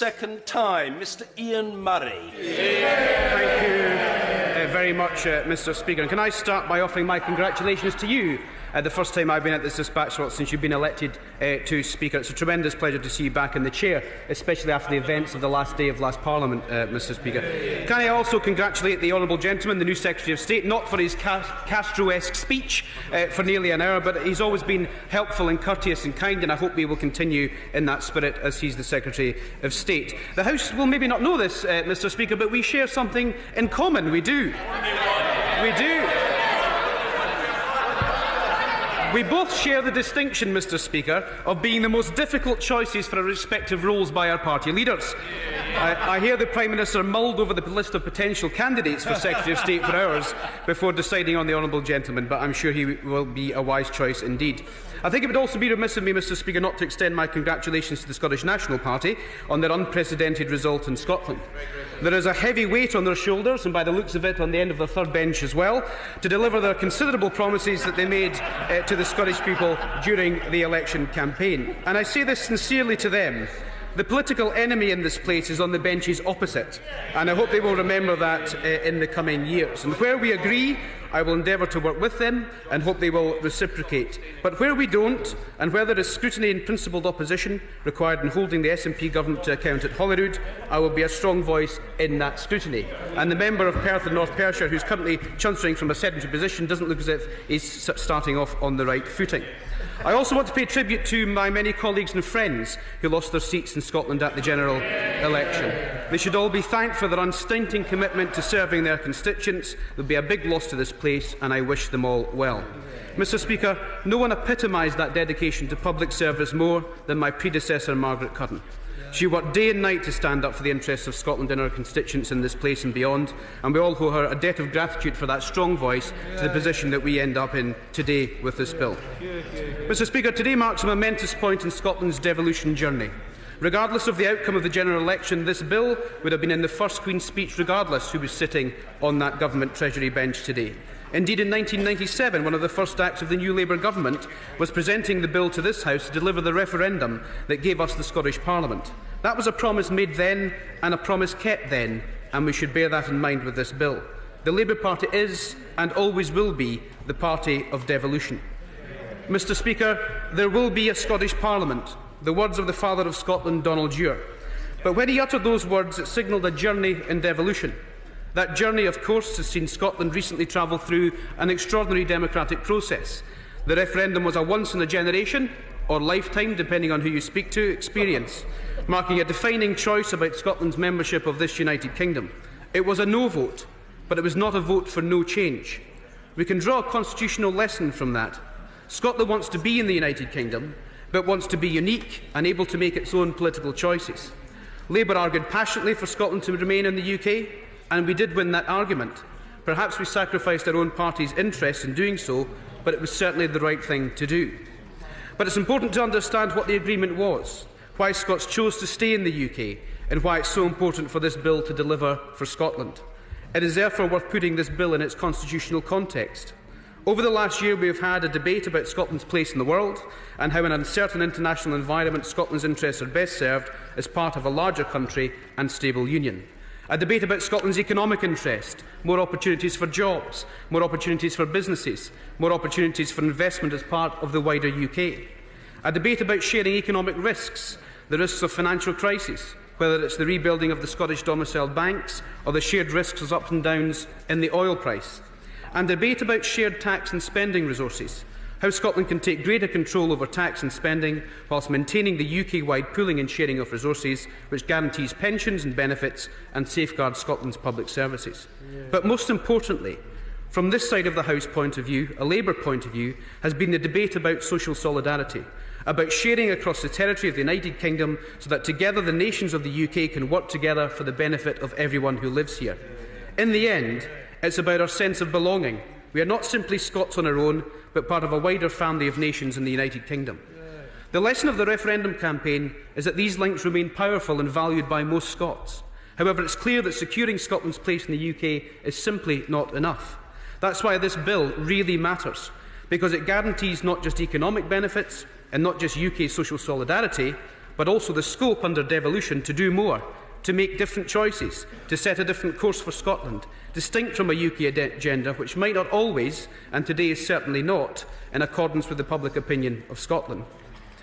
second time. Mr Ian Murray. Thank you very much, Mr Speaker. And can I start by offering my congratulations to you? The first time I've been at this dispatch slot since you've been elected to Speaker. It's a tremendous pleasure to see you back in the chair, especially after the events of the last day of last Parliament, Mr Speaker. Can I also congratulate the Honourable Gentleman, the new Secretary of State, not for his Castro-esque speech for nearly an hour, but he's always been helpful and courteous and kind, and I hope he will continue in that spirit as he's the Secretary of State. The House will maybe not know this, Mr Speaker, but we share something in common. We do. We do. We both share the distinction, Mr Speaker, of being the most difficult choices for our respective roles by our party leaders. I hear the Prime Minister mulled over the list of potential candidates for Secretary of State for hours before deciding on the Honourable Gentleman, but I'm sure he will be a wise choice indeed. I think it would also be remiss of me, Mr Speaker, not to extend my congratulations to the Scottish National Party on their unprecedented result in Scotland. There is a heavy weight on their shoulders, and by the looks of it on the end of the third bench as well, to deliver their considerable promises that they made to the Scottish people during the election campaign. And I say this sincerely to them. The political enemy in this place is on the benches opposite, and I hope they will remember that in the coming years. And where we agree, I will endeavour to work with them and hope they will reciprocate. But where we don't, and where there is scrutiny and principled opposition required in holding the SNP government to account at Holyrood, I will be a strong voice in that scrutiny. And the member of Perth and North Perthshire, who is currently chuntering from a sedentary position, doesn't look as if he's starting off on the right footing. I also want to pay tribute to my many colleagues and friends who lost their seats in Scotland at the general election. They should all be thanked for their unstinting commitment to serving their constituents. There will be a big loss to this place, and I wish them all well. Mr Speaker, no one epitomised that dedication to public service more than my predecessor, Margaret Curran. She worked day and night to stand up for the interests of Scotland and her constituents in this place and beyond, and we all owe her a debt of gratitude for that strong voice to the position that we end up in today with this bill. Mr Speaker, today marks a momentous point in Scotland's devolution journey. Regardless of the outcome of the general election, this bill would have been in the first Queen's speech regardless who was sitting on that government Treasury bench today. Indeed, in 1997, one of the first acts of the new Labour government was presenting the bill to this House to deliver the referendum that gave us the Scottish Parliament. That was a promise made then and a promise kept then, and we should bear that in mind with this bill. The Labour Party is, and always will be, the party of devolution. Mr Speaker, there will be a Scottish Parliament, the words of the father of Scotland, Donald Dewar. But when he uttered those words, it signalled a journey in devolution. That journey, of course, has seen Scotland recently travel through an extraordinary democratic process. The referendum was a once-in-a-generation, or lifetime, depending on who you speak to, experience, marking a defining choice about Scotland's membership of this United Kingdom. It was a no vote, but it was not a vote for no change. We can draw a constitutional lesson from that. Scotland wants to be in the United Kingdom, but wants to be unique and able to make its own political choices. Labour argued passionately for Scotland to remain in the UK, and we did win that argument. Perhaps we sacrificed our own party's interests in doing so, but it was certainly the right thing to do. But it's important to understand what the agreement was, why Scots chose to stay in the UK, and why it's so important for this bill to deliver for Scotland. It is therefore worth putting this bill in its constitutional context. Over the last year, we have had a debate about Scotland's place in the world and how in an uncertain international environment Scotland's interests are best served as part of a larger country and stable union. A debate about Scotland's economic interest, more opportunities for jobs, more opportunities for businesses, more opportunities for investment as part of the wider UK. A debate about sharing economic risks, the risks of financial crisis, whether it's the rebuilding of the Scottish domiciled banks or the shared risks of ups and downs in the oil price. And a debate about shared tax and spending resources, how Scotland can take greater control over tax and spending whilst maintaining the UK-wide pooling and sharing of resources which guarantees pensions and benefits and safeguards Scotland's public services. But most importantly, from this side of the House point of view, a Labour point of view, has been the debate about social solidarity, about sharing across the territory of the United Kingdom so that together the nations of the UK can work together for the benefit of everyone who lives here. In the end, it's about our sense of belonging. We are not simply Scots on our own, but part of a wider family of nations in the United Kingdom. The lesson of the referendum campaign is that these links remain powerful and valued by most Scots. However, it's clear that securing Scotland's place in the UK is simply not enough. That's why this bill really matters, because it guarantees not just economic benefits and not just UK social solidarity, but but also the scope under devolution to do more, to make different choices, to set a different course for Scotland, distinct from a UK agenda which might not always, and today is certainly not, in accordance with the public opinion of Scotland.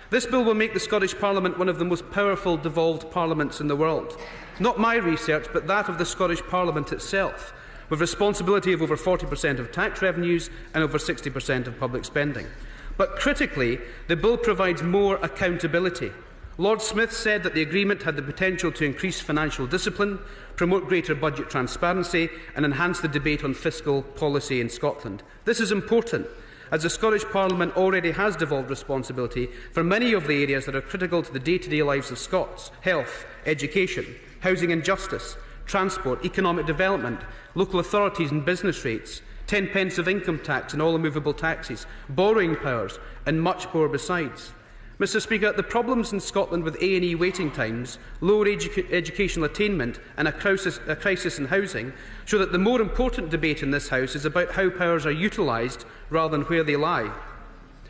This bill will make the Scottish Parliament one of the most powerful devolved parliaments in the world. Not my research, but that of the Scottish Parliament itself, with responsibility of over 40% of tax revenues and over 60% of public spending. But critically, the bill provides more accountability. Lord Smith said that the agreement had the potential to increase financial discipline, promote greater budget transparency and enhance the debate on fiscal policy in Scotland. This is important, as the Scottish Parliament already has devolved responsibility for many of the areas that are critical to the day-to-day lives of Scots: health, education, housing and justice, transport, economic development, local authorities and business rates, 10 pence of income tax and all immovable taxes, borrowing powers and much more besides. Mr Speaker, the problems in Scotland with A&E waiting times, lower educational attainment and a crisis in housing show that the more important debate in this House is about how powers are utilised rather than where they lie.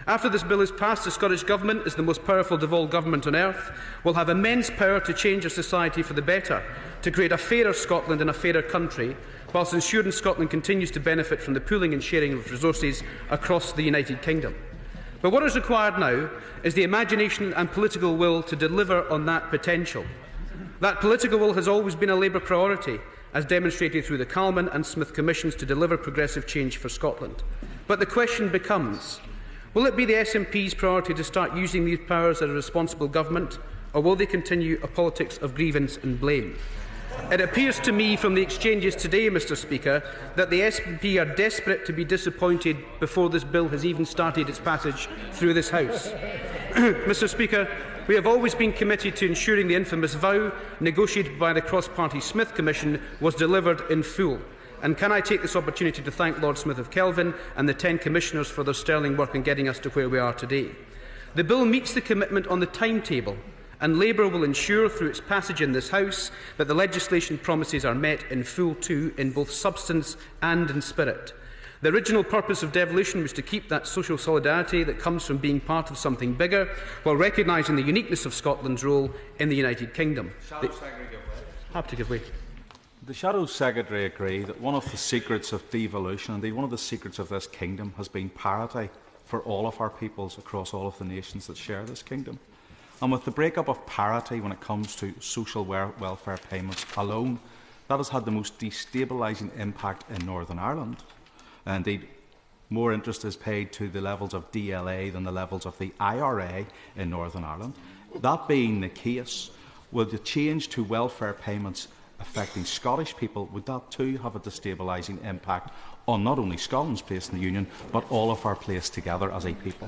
After this bill is passed, the Scottish Government, as the most powerful devolved government on earth, will have immense power to change our society for the better, to create a fairer Scotland and a fairer country, whilst ensuring Scotland continues to benefit from the pooling and sharing of resources across the United Kingdom. But what is required now is the imagination and political will to deliver on that potential. That political will has always been a Labour priority, as demonstrated through the Calman and Smith Commissions to deliver progressive change for Scotland. But the question becomes, will it be the SNP's priority to start using these powers as a responsible government, or will they continue a politics of grievance and blame? It appears to me from the exchanges today, Mr Speaker, that the SNP are desperate to be disappointed before this bill has even started its passage through this House. Mr Speaker, we have always been committed to ensuring the infamous vow negotiated by the cross-party Smith Commission was delivered in full. And can I take this opportunity to thank Lord Smith of Kelvin and the 10 Commissioners for their sterling work in getting us to where we are today. The bill meets the commitment on the timetable, and Labour will ensure through its passage in this House that the legislation promises are met in full too, in both substance and in spirit. The original purpose of devolution was to keep that social solidarity that comes from being part of something bigger, while recognising the uniqueness of Scotland's role in the United Kingdom. Have to give way. The Shadow Secretary agreed that one of the secrets of devolution, indeed one of the secrets of this kingdom, has been parity for all of our peoples across all of the nations that share this kingdom. And with the break-up of parity when it comes to social welfare payments alone, that has had the most destabilising impact in Northern Ireland. Indeed, more interest is paid to the levels of DLA than the levels of the IRA in Northern Ireland. That being the case, will the change to welfare payments affecting Scottish people, would that too have a destabilising impact on not only Scotland's place in the Union, but all of our place together as a people?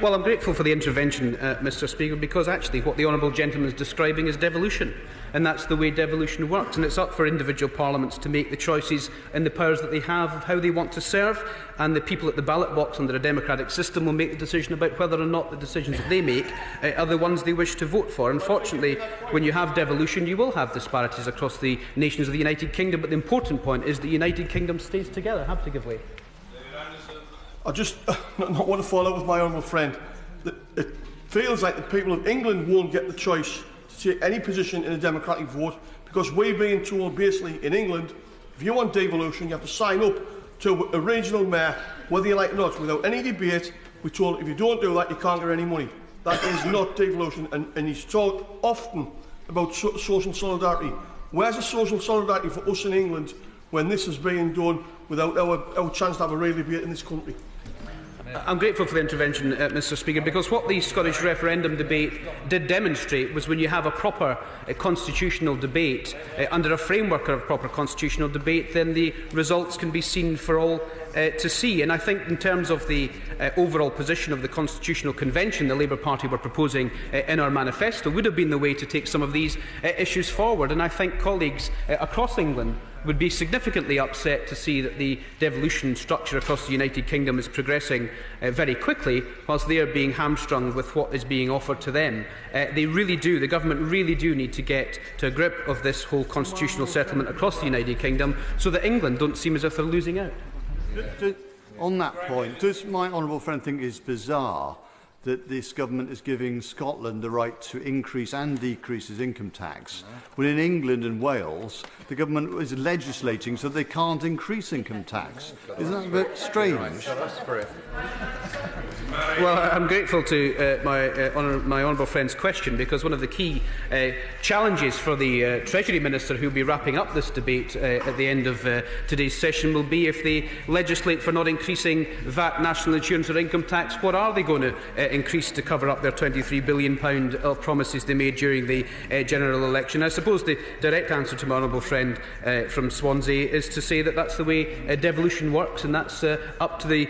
Well, I'm grateful for the intervention, Mr Speaker, because actually what the Honourable Gentleman is describing is devolution, and that's the way devolution works, and it's up for individual parliaments to make the choices and the powers that they have of how they want to serve, and the people at the ballot box under a democratic system will make the decision about whether or not the decisions that they make are the ones they wish to vote for. Unfortunately, when you have devolution, you will have disparities across the nations of the United Kingdom, but the important point is the United Kingdom stays together. I have to give way. I just not want to follow up with my honourable friend. It feels like the people of England won't get the choice to take any position in a democratic vote, because we're being told basically in England, if you want devolution, you have to sign up to a regional mayor, whether you like it or not, without any debate. We're told if you don't do that, you can't get any money. That is not devolution, and he's talked often about social solidarity. Where's the social solidarity for us in England when this is being done without our chance to have a real debate in this country? I'm grateful for the intervention, Mr Speaker, because what the Scottish referendum debate did demonstrate was when you have a proper constitutional debate, under a framework of proper constitutional debate, then the results can be seen for all to see. And I think in terms of the overall position of the Constitutional Convention the Labour Party were proposing in our manifesto would have been the way to take some of these issues forward. And I think colleagues across England would be significantly upset to see that the devolution structure across the United Kingdom is progressing very quickly, whilst they are being hamstrung with what is being offered to them. They really do, the government really do need to get to a grip of this whole constitutional settlement across the United Kingdom so that England don't seem as if they're losing out. On that point, does my honourable friend think it is bizarre that this government is giving Scotland the right to increase and decrease its income tax, when in England and Wales the government is legislating so they can't increase income tax. Isn't that a bit strange? Well, I'm grateful to my honourable friend's question, because one of the key challenges for the Treasury Minister, who will be wrapping up this debate at the end of today's session, will be if they legislate for not increasing VAT, national insurance or income tax, what are they going to increase to cover up their £23 billion of promises they made during the general election? I suppose the direct answer to my honourable friend from Swansea is to say that that's the way devolution works, and that's up to the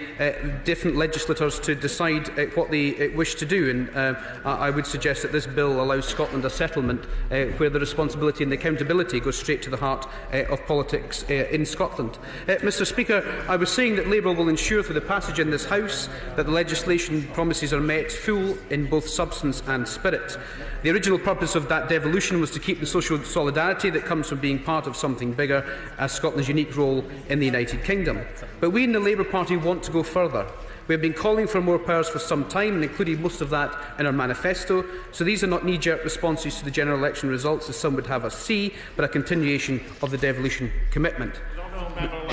different legislators to decide what they wish to do. And I would suggest that this bill allows Scotland a settlement where the responsibility and the accountability goes straight to the heart of politics in Scotland. Mr Speaker, I was saying that Labour will ensure through the passage in this House that the legislation promises are met full in both substance and spirit. The original purpose of that devolution was to keep the social solidarity that comes from being part of something bigger, as Scotland's unique role in the United Kingdom. But we in the Labour Party want to go further. We have been calling for more powers for some time and included most of that in our manifesto, so these are not knee-jerk responses to the general election results, as some would have us see, but a continuation of the devolution commitment.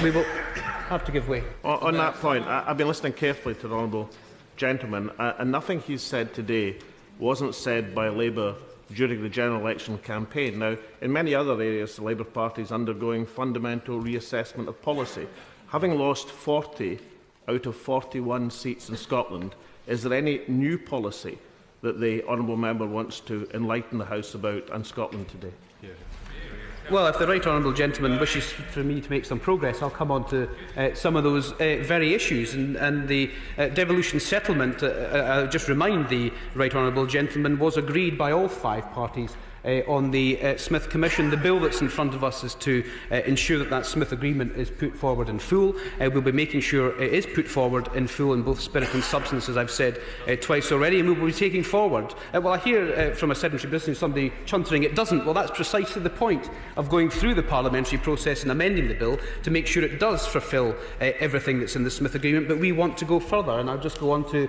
We will have to give way. On that point, I've been listening carefully to the honourable gentleman, and nothing he's said today wasn't said by Labour during the general election campaign. Now, in many other areas, the Labour Party is undergoing fundamental reassessment of policy. Having lost 40 out of 41 seats in Scotland, is there any new policy that the honourable member wants to enlighten the House about and Scotland today? Well, if the right honourable gentleman wishes for me to make some progress, I'll come on to some of those very issues. And the devolution settlement, I'll just remind the right honourable gentleman, was agreed by all 5 parties on the Smith Commission. The bill that's in front of us is to ensure that that Smith agreement is put forward in full. We'll be making sure it is put forward in full in both spirit and substance, as I've said twice already, and we will be taking forward. Well, I hear from a sedentary business somebody chuntering it doesn't. Well, that's precisely the point of going through the parliamentary process and amending the bill to make sure it does fulfil everything that's in the Smith agreement. But we want to go further, and I'll just go on to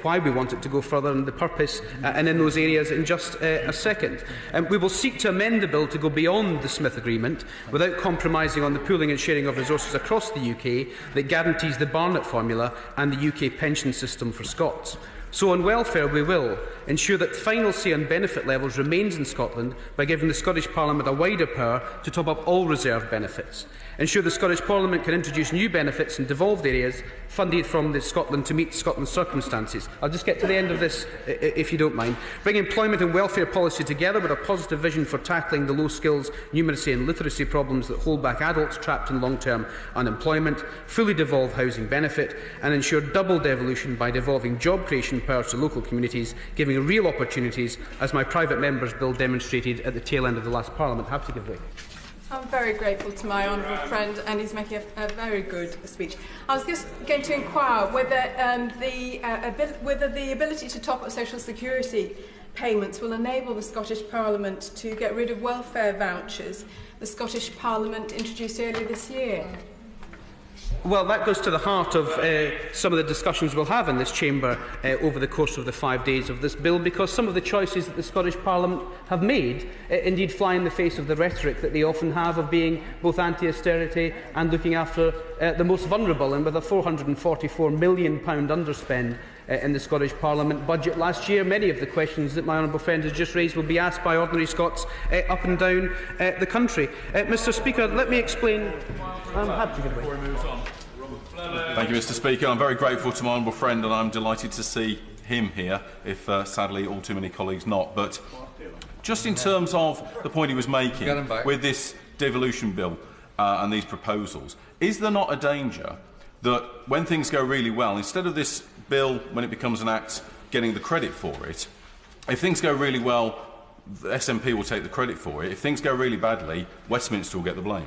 why we want it to go further and the purpose and in those areas in just a second. We will seek to amend the bill to go beyond the Smith Agreement without compromising on the pooling and sharing of resources across the UK that guarantees the Barnett formula and the UK pension system for Scots. So on welfare, we will ensure that final say on benefit levels remains in Scotland by giving the Scottish Parliament a wider power to top up all reserve benefits. Ensure the Scottish Parliament can introduce new benefits in devolved areas funded from Scotland to meet Scotland's circumstances. I'll just get to the end of this, if you don't mind. Bring employment and welfare policy together with a positive vision for tackling the low skills, numeracy and literacy problems that hold back adults trapped in long-term unemployment. Fully devolve housing benefit and ensure double devolution by devolving job creation powers to local communities, giving real opportunities, as my private member's bill demonstrated at the tail end of the last Parliament. Have to give way. I'm very grateful to my honourable friend, and he's making a very good speech. I was just going to inquire whether the ability to top up social security payments will enable the Scottish Parliament to get rid of welfare vouchers the Scottish Parliament introduced earlier this year. Well, that goes to the heart of some of the discussions we'll have in this chamber over the course of the 5 days of this bill, because some of the choices that the Scottish Parliament have made indeed fly in the face of the rhetoric that they often have of being both anti-austerity and looking after the most vulnerable. And with a £444 million underspend in the Scottish Parliament budget last year, many of the questions that my honourable friend has just raised will be asked by ordinary Scots up and down the country. Mr Speaker, let me explain. I'm happy to give way. Thank you, Mr Speaker. I'm very grateful to my honourable friend, and I'm delighted to see him here, if sadly all too many colleagues not. But just in terms of the point he was making with this devolution bill and these proposals, is there not a danger that when things go really well, instead of this bill, when it becomes an act, getting the credit for it, if things go really well, the SNP will take the credit for it. If things go really badly, Westminster will get the blame?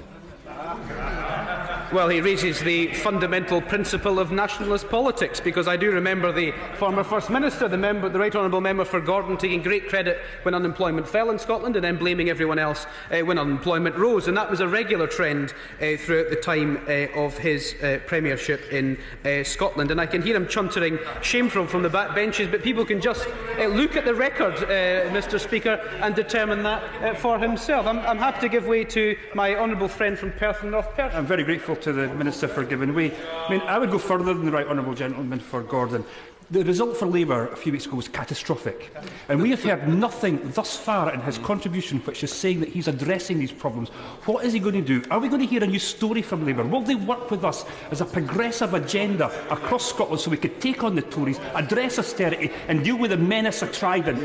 Well, he raises the fundamental principle of nationalist politics, because I do remember the former First Minister, the Right Honourable Member for Gordon, taking great credit when unemployment fell in Scotland and then blaming everyone else when unemployment rose. And that was a regular trend throughout the time of his premiership in Scotland. And I can hear him chuntering shameful from the back benches, but people can just look at the record, Mr. Speaker, and determine that for himself. I'm happy to give way to my honourable friend from Perth and North Perth. I'm very grateful to the Minister for giving way. I mean, I would go further than the Right Honourable Gentleman for Gordon. The result for Labour a few weeks ago was catastrophic, and we have heard nothing thus far in his contribution which is saying that he's addressing these problems. What is he going to do? Are we going to hear a new story from Labour? Will they work with us as a progressive agenda across Scotland so we could take on the Tories, address austerity and deal with the menace of Trident?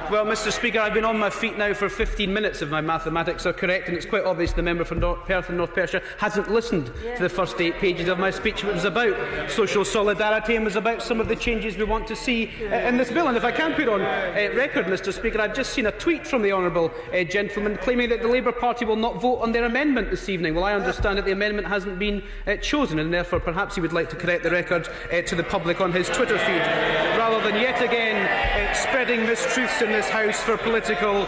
Well, Mr. Speaker, I've been on my feet now for 15 minutes if my mathematics are correct, and it's quite obvious the member from Perth and North Perthshire hasn't listened to the first 8 pages of my speech. It was about social solidarity and was about some of the changes we want to see in this bill. And if I can put on record, Mr. Speaker, I've just seen a tweet from the honourable gentleman claiming that the Labour Party will not vote on their amendment this evening. Well, I understand that the amendment hasn't been chosen, and therefore perhaps he would like to correct the record to the public on his Twitter feed, rather than yet again spreading mistruths in this House for political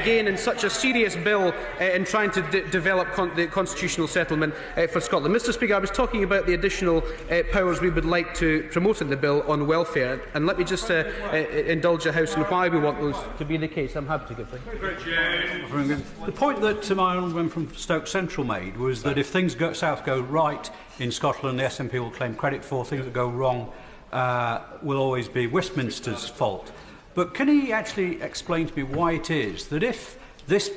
gain in such a serious bill in trying to develop the constitutional settlement for Scotland. Mr. Speaker, I was talking about the additional powers we would like to promote in the bill on welfare, and let me just indulge the House in why we want those to be the case. I'm happy to give them. The point that my honourable member from Stoke Central made was that if things go right in Scotland, the SNP will claim credit for. Things that go wrong will always be Westminster's fault. But can he actually explain to me why it is that if this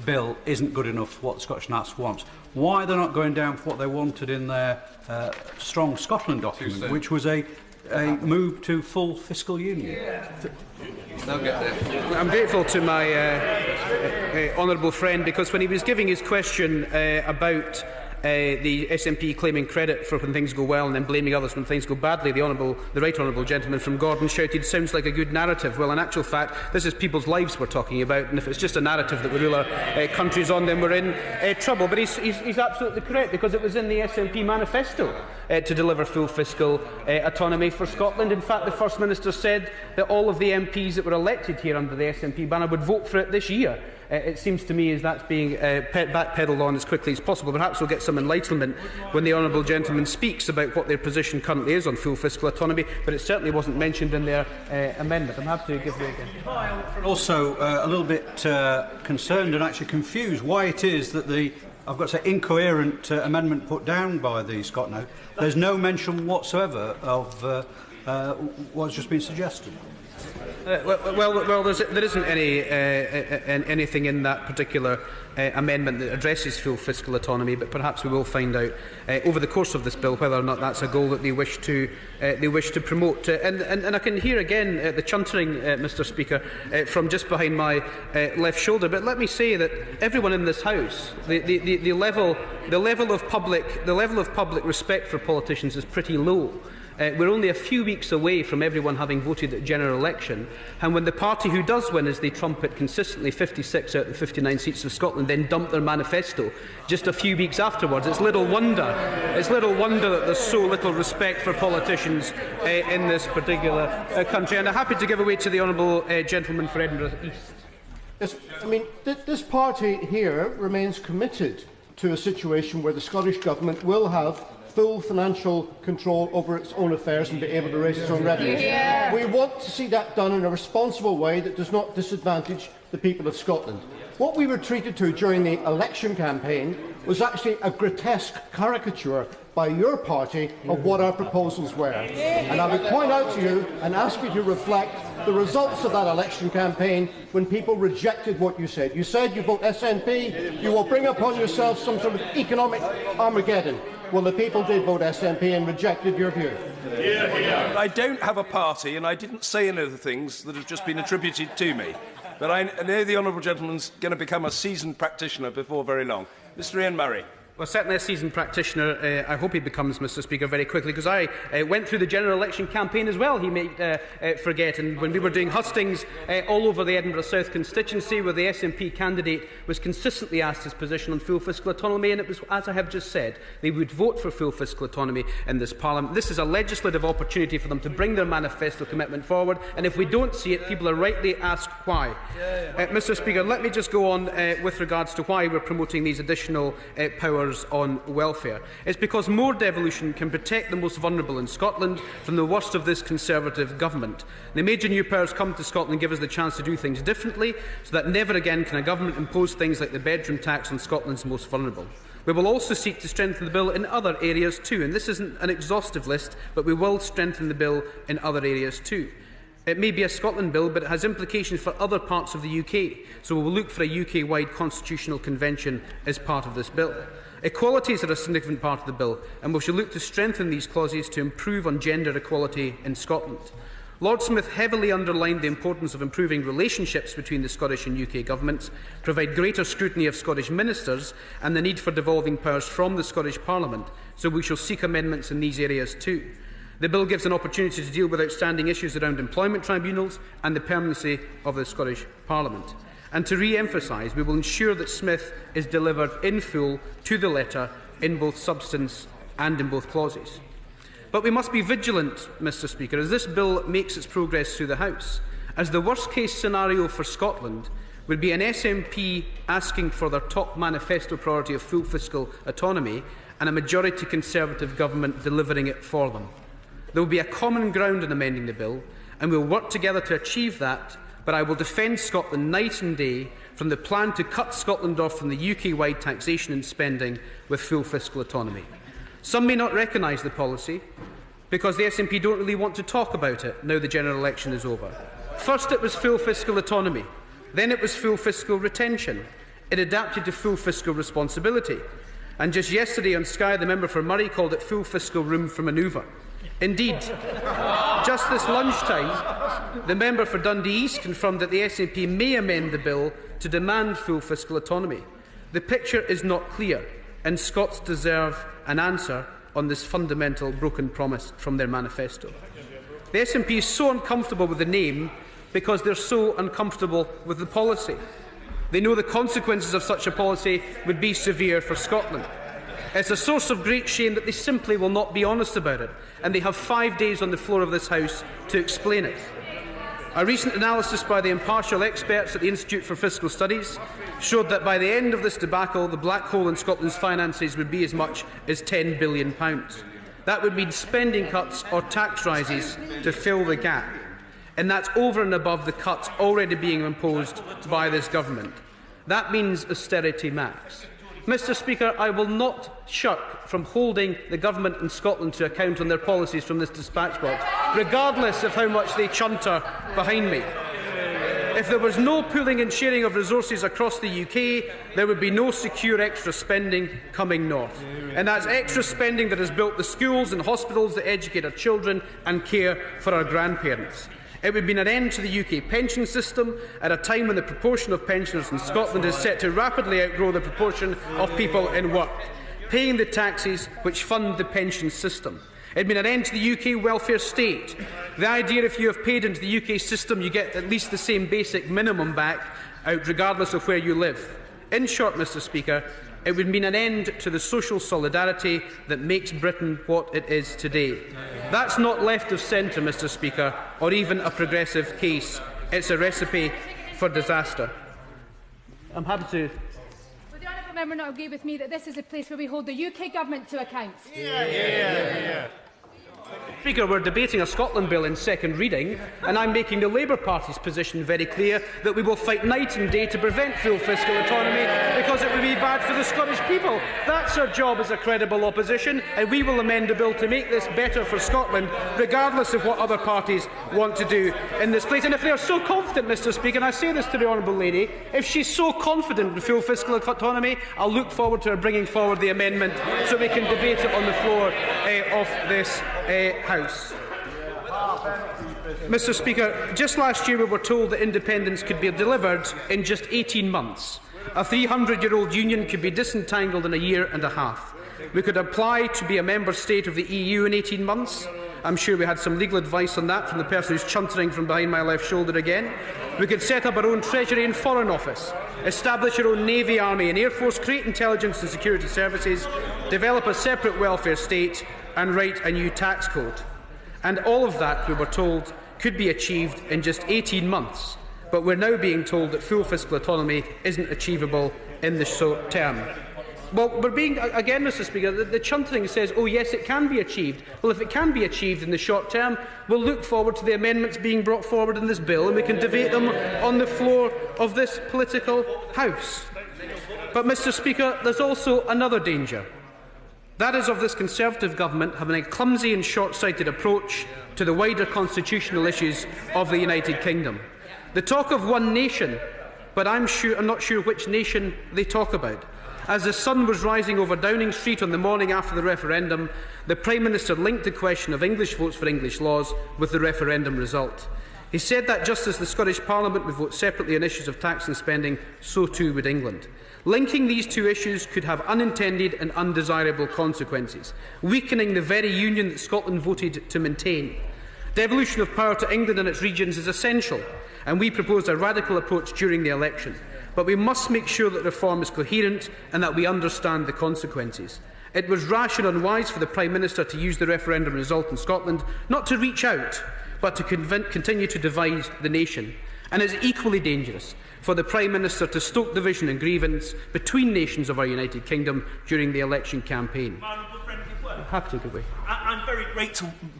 bill isn't good enough for what the Scottish Nationals wants, why they're not going down for what they wanted in their Strong Scotland document, which was a move to full fiscal union? I'll get there. I'm grateful to my honourable friend, because when he was giving his question about the SNP claiming credit for when things go well and then blaming others when things go badly, the Right Honourable Gentleman from Gordon shouted, "Sounds like a good narrative." Well, in actual fact, this is people's lives we're talking about, and if it's just a narrative that we rule our countries on, then we're in trouble. But he's absolutely correct, because it was in the SNP manifesto to deliver full fiscal autonomy for Scotland. In fact, the First Minister said that all of the MPs that were elected here under the SNP banner would vote for it this year. It seems to me as that's being backpedalled on as quickly as possible. Perhaps we'll get some enlightenment when the honourable gentleman speaks about what their position currently is on full fiscal autonomy, but it certainly wasn't mentioned in their amendment. I'm happy to give you again. Also, a little bit concerned and actually confused why it is that I've got to say, incoherent amendment put down by the ScotNo. There's no mention whatsoever of what's just been suggested. Well, there isn't anything in that particular amendment that addresses full fiscal autonomy, but perhaps we will find out over the course of this bill whether or not that's a goal that they wish to promote. And I can hear again the chuntering, Mr. Speaker, from just behind my left shoulder. But let me say that everyone in this House, the level of public respect for politicians is pretty low. We're only a few weeks away from everyone having voted at general election, and when the party who does win, as they trumpet consistently, 56 out of the 59 seats of Scotland, then dump their manifesto just a few weeks afterwards, it's little wonder that there's so little respect for politicians in this particular country. And I'm happy to give away to the honourable gentleman for Edinburgh East. Yes, I mean, this party here remains committed to a situation where the Scottish Government will have full financial control over its own affairs and be able to raise its own revenues. Yeah. We want to see that done in a responsible way that does not disadvantage the people of Scotland. What we were treated to during the election campaign was actually a grotesque caricature by your party of what our proposals were. And I would point out to you and ask you to reflect the results of that election campaign when people rejected what you said. You said you vote SNP, you will bring upon yourself some sort of economic Armageddon. Well, the people did vote SNP and rejected your view. I don't have a party, and I didn't say any of the things that have just been attributed to me. But I know the honourable gentleman's going to become a seasoned practitioner before very long. Mr Ian Murray. Well, certainly a seasoned practitioner. I hope he becomes, Mr. Speaker, very quickly, because I went through the general election campaign as well, he may forget. And when we were doing hustings all over the Edinburgh South constituency, where the SNP candidate was consistently asked his position on full fiscal autonomy, and it was, as I have just said, they would vote for full fiscal autonomy in this Parliament. This is a legislative opportunity for them to bring their manifesto commitment forward, and if we don't see it, people are rightly asked why. Mr. Speaker, let me just go on with regards to why we're promoting these additional powers on welfare. It's because more devolution can protect the most vulnerable in Scotland from the worst of this Conservative government. The major new powers come to Scotland and give us the chance to do things differently, so that never again can a government impose things like the bedroom tax on Scotland's most vulnerable. We will also seek to strengthen the bill in other areas too, and this isn't an exhaustive list, but we will strengthen the bill in other areas too. It may be a Scotland bill, but it has implications for other parts of the UK, so we will look for a UK-wide constitutional convention as part of this bill. Equalities are a significant part of the bill, and we shall look to strengthen these clauses to improve on gender equality in Scotland. Lord Smith heavily underlined the importance of improving relationships between the Scottish and UK governments, provide greater scrutiny of Scottish ministers, and the need for devolving powers from the Scottish Parliament, so we shall seek amendments in these areas too. The bill gives an opportunity to deal with outstanding issues around employment tribunals and the permanency of the Scottish Parliament. And to re-emphasise, we will ensure that Smith is delivered in full to the letter in both substance and in both clauses. But we must be vigilant, Mr. Speaker, as this bill makes its progress through the House, as the worst-case scenario for Scotland would be an SNP asking for their top manifesto priority of full fiscal autonomy and a majority Conservative government delivering it for them. There will be a common ground in amending the bill, and we will work together to achieve that, but I will defend Scotland night and day from the plan to cut Scotland off from the UK-wide taxation and spending with full fiscal autonomy. Some may not recognise the policy because the SNP don't really want to talk about it now the general election is over. First it was full fiscal autonomy, then it was full fiscal retention. It adapted to full fiscal responsibility. And just yesterday on Sky, the member for Murray called it full fiscal room for manoeuvre. Indeed, just this lunchtime, the member for Dundee East confirmed that the SNP may amend the bill to demand full fiscal autonomy. The picture is not clear, and Scots deserve an answer on this fundamental broken promise from their manifesto. The SNP is so uncomfortable with the name because they're so uncomfortable with the policy. They know the consequences of such a policy would be severe for Scotland. It's a source of great shame that they simply will not be honest about it, and they have 5 days on the floor of this House to explain it. A recent analysis by the impartial experts at the Institute for Fiscal Studies showed that by the end of this debacle, the black hole in Scotland's finances would be as much as £10 billion. That would mean spending cuts or tax rises to fill the gap, and that's over and above the cuts already being imposed by this government. That means austerity max. Mr. Speaker, I will not shirk from holding the government in Scotland to account on their policies from this dispatch box, regardless of how much they chunter behind me. If there was no pooling and sharing of resources across the UK, there would be no secure extra spending coming north. And that's extra spending that has built the schools and hospitals that educate our children and care for our grandparents. It would mean an end to the UK pension system at a time when the proportion of pensioners in Scotland is set to rapidly outgrow the proportion of people in work, paying the taxes which fund the pension system. It would mean an end to the UK welfare state. The idea if you have paid into the UK system you get at least the same basic minimum back out regardless of where you live. In short, Mr. Speaker, it would mean an end to the social solidarity that makes Britain what it is today. That's not left of centre, Mr. Speaker, or even a progressive case. It's a recipe for disaster. I'm happy to... Would the honourable member not agree with me that this is a place where we hold the UK government to account? Speaker, we're debating a Scotland bill in second reading, and I'm making the Labour Party's position very clear that we will fight night and day to prevent full fiscal autonomy because it would be bad for the Scottish people. That's our job as a credible opposition, and we will amend the bill to make this better for Scotland, regardless of what other parties want to do in this place. And if they are so confident, Mr. Speaker, and I say this to the honourable lady, if she's so confident in full fiscal autonomy, I'll look forward to her bringing forward the amendment so we can debate it on the floor of this House. Mr. Speaker, just last year we were told that independence could be delivered in just 18 months. A 300-year-old union could be disentangled in a year and a half. We could apply to be a member state of the EU in 18 months. I'm sure we had some legal advice on that from the person who's chuntering from behind my left shoulder again. We could set up our own Treasury and Foreign Office, establish our own Navy, Army and Air Force, create intelligence and security services, develop a separate welfare state and write a new tax code. And all of that, we were told, could be achieved in just 18 months. But we're now being told that full fiscal autonomy isn't achievable in the short term. Well, we're being, again, Mr Speaker, the chuntering says, oh yes, it can be achieved. Well, if it can be achieved in the short term, we'll look forward to the amendments being brought forward in this bill and we can debate them on the floor of this political House. But, Mr Speaker, there's also another danger. That is of this Conservative government having a clumsy and short-sighted approach to the wider constitutional issues of the United Kingdom. They talk of one nation, but I'm not sure which nation they talk about. As the sun was rising over Downing Street on the morning after the referendum, the Prime Minister linked the question of English votes for English laws with the referendum result. He said that just as the Scottish Parliament would vote separately on issues of tax and spending, so too would England. Linking these two issues could have unintended and undesirable consequences, weakening the very union that Scotland voted to maintain. Devolution of power to England and its regions is essential, and we proposed a radical approach during the election. But we must make sure that reform is coherent and that we understand the consequences. It was rash and unwise for the Prime Minister to use the referendum result in Scotland not to reach out, but to continue to divide the nation. And it is equally dangerous for the Prime Minister to stoke division and grievance between nations of our United Kingdom during the election campaign. Happy to give way. I'm very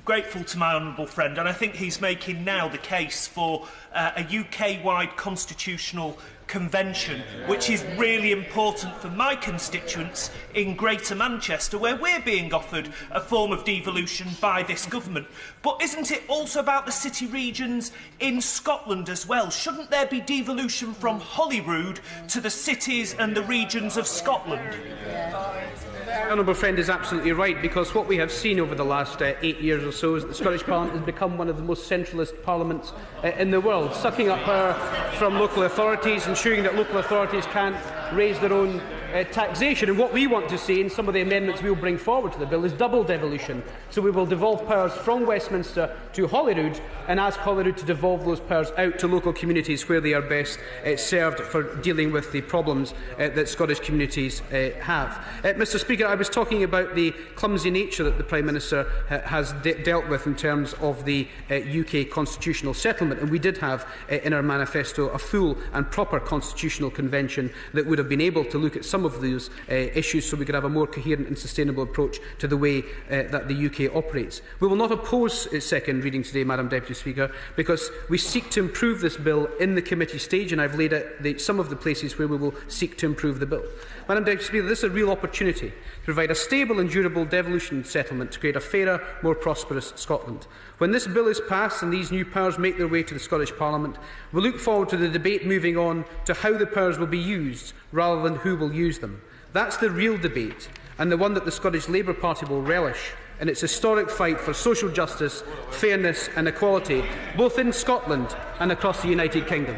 grateful to my honourable friend, and I think he's making now the case for a UK-wide constitutional convention, which is really important for my constituents in Greater Manchester, where we're being offered a form of devolution by this government. But isn't it also about the city regions in Scotland as well? Shouldn't there be devolution from Holyrood to the cities and the regions of Scotland? The honourable friend is absolutely right, because what we have seen over the last 8 years or so is that the Scottish Parliament has become one of the most centralist parliaments in the world, sucking up power from local authorities, ensuring that local authorities can't raise their own taxation. And what we want to see in some of the amendments we will bring forward to the bill is double devolution. So we will devolve powers from Westminster to Holyrood and ask Holyrood to devolve those powers out to local communities where they are best served for dealing with the problems that Scottish communities have. Mr Speaker, I was talking about the clumsy nature that the Prime Minister has dealt with in terms of the UK constitutional settlement, and we did have in our manifesto a full and proper constitutional convention that would have been able to look at some of those issues so we could have a more coherent and sustainable approach to the way that the UK operates. We will not oppose its second reading today, Madam Deputy Speaker, because we seek to improve this bill in the committee stage, and I've laid out some of the places where we will seek to improve the bill. Madam Deputy Speaker, this is a real opportunity to provide a stable and durable devolution settlement to create a fairer, more prosperous Scotland. When this bill is passed and these new powers make their way to the Scottish Parliament, we look forward to the debate moving on to how the powers will be used rather than who will use them. That's the real debate, and the one that the Scottish Labour Party will relish in its historic fight for social justice, fairness and equality, both in Scotland and across the United Kingdom.